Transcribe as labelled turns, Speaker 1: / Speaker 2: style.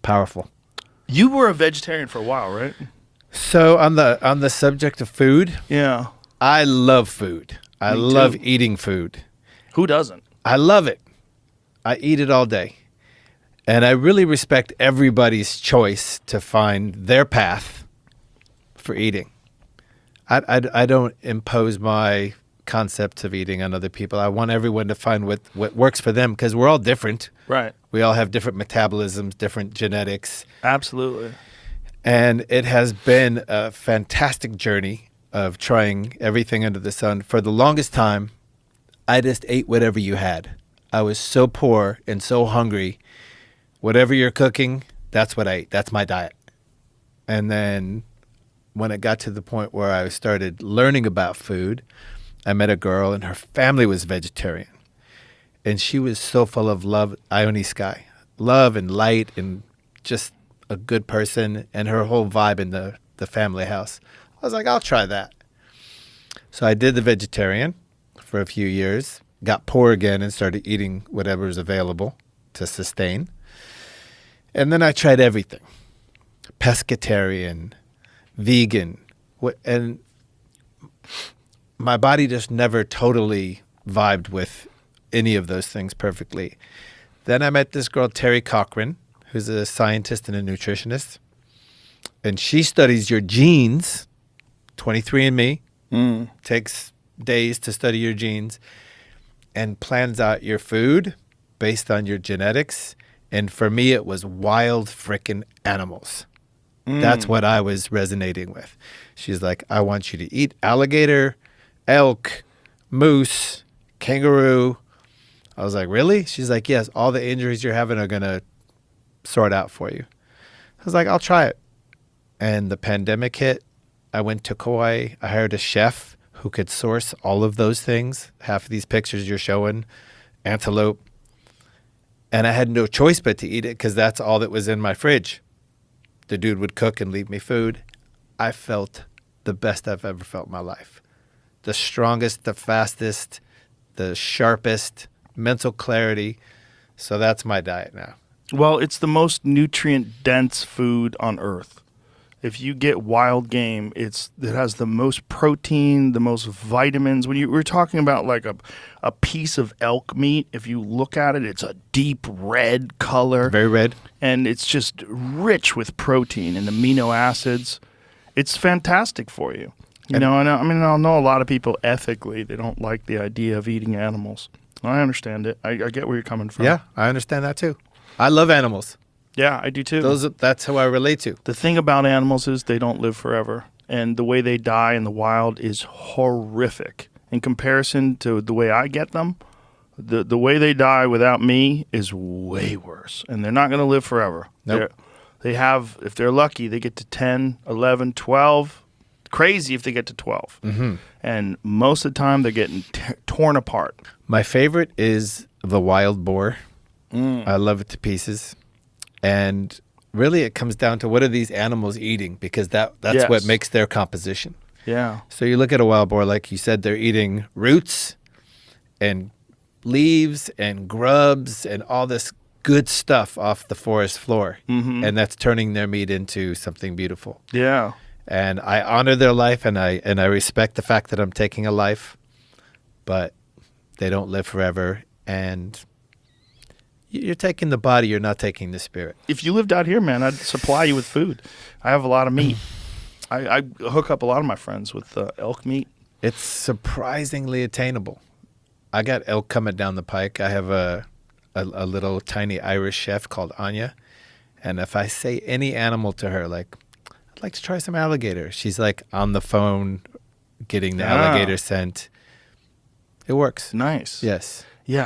Speaker 1: Powerful.
Speaker 2: You were a vegetarian for a while, right?
Speaker 1: So on the subject of food,
Speaker 2: Yeah.
Speaker 1: I love food. I
Speaker 2: Me
Speaker 1: love
Speaker 2: too.
Speaker 1: eating food.
Speaker 2: Who doesn't?
Speaker 1: I love it. I eat it all day. And I really respect everybody's choice to find their path for eating. I don't impose my concepts of eating on other people. I want everyone to find what works for them because we're all different.
Speaker 2: Right.
Speaker 1: We all have different metabolisms, different genetics.
Speaker 2: Absolutely.
Speaker 1: And it has been a fantastic journey of trying everything under the sun. For the longest time, I just ate whatever you had. I was so poor and so hungry. Whatever you're cooking, that's what I ate. That's my diet. And then when it got to the point where I started learning about food, I met a girl and her family was vegetarian. And she was so full of love, Ione Sky, love and light and just a good person and her whole vibe in the family house. I was like, I'll try that. So I did the vegetarian for a few years, got poor again and started eating whatever was available to sustain. And then I tried everything, pescatarian, vegan, and my body just never totally vibed with any of those things perfectly. Then I met this girl, Terry Cochran, who's a scientist and a nutritionist. And she studies your genes, 23andMe, takes days to study your genes, and plans out your food based on your genetics. And for me, it was wild frickin' animals. That's what I was resonating with. She's like, I want you to eat alligator, elk, moose, kangaroo. I was like, really? She's like, yes, all the injuries you're having are going to sort out for you. I was like, I'll try it. And the pandemic hit. I went to Kauai. I hired a chef who could source all of those things. Half of these pictures you're showing, antelope. And I had no choice but to eat it because that's all that was in my fridge. The dude would cook and leave me food. I felt the best I've ever felt in my life. The strongest, the fastest, the sharpest, mental clarity. So that's my diet now.
Speaker 2: Well, it's the most nutrient-dense food on Earth. If you get wild game, it has the most protein, the most vitamins. When we're talking about like a piece of elk meat, if you look at it, it's a deep red color.
Speaker 1: Very red.
Speaker 2: And it's just rich with protein and amino acids. It's fantastic for you. You know, and I know a lot of people ethically, they don't like the idea of eating animals. I understand it. I get where you're coming from.
Speaker 1: Yeah, I understand that too. I love animals.
Speaker 2: Yeah, I do too.
Speaker 1: That's who I relate to.
Speaker 2: The thing about animals is they don't live forever. And the way they die in the wild is horrific. In comparison to the way I get them, the way they die without me is way worse. And they're not going to live forever.
Speaker 1: Nope.
Speaker 2: They have, if they're lucky, they get to 10, 11, 12. Crazy if they get to 12. Mm-hmm. And most of the time, they're getting torn apart.
Speaker 1: My favorite is the wild boar. I love it to pieces. And really, it comes down to what are these animals eating? Because that's what makes their composition.
Speaker 2: Yeah.
Speaker 1: So you look at a wild boar, like you said, they're eating roots and leaves and grubs and all this good stuff off the forest floor. Mm-hmm. And that's turning their meat into something beautiful.
Speaker 2: Yeah.
Speaker 1: And I honor their life, and I respect the fact that I'm taking a life, but they don't live forever. And you're taking the body, you're not taking the spirit.
Speaker 2: If you lived out here, man, I'd supply you with food. I have a lot of meat. I hook up a lot of my friends with elk meat.
Speaker 1: It's surprisingly attainable. I got elk coming down the pike. I have a little tiny Irish chef called Anya, and if I say any animal to her, like, I'd like to try some alligator, she's like on the phone getting the alligator scent. It works.
Speaker 2: Nice.
Speaker 1: Yes.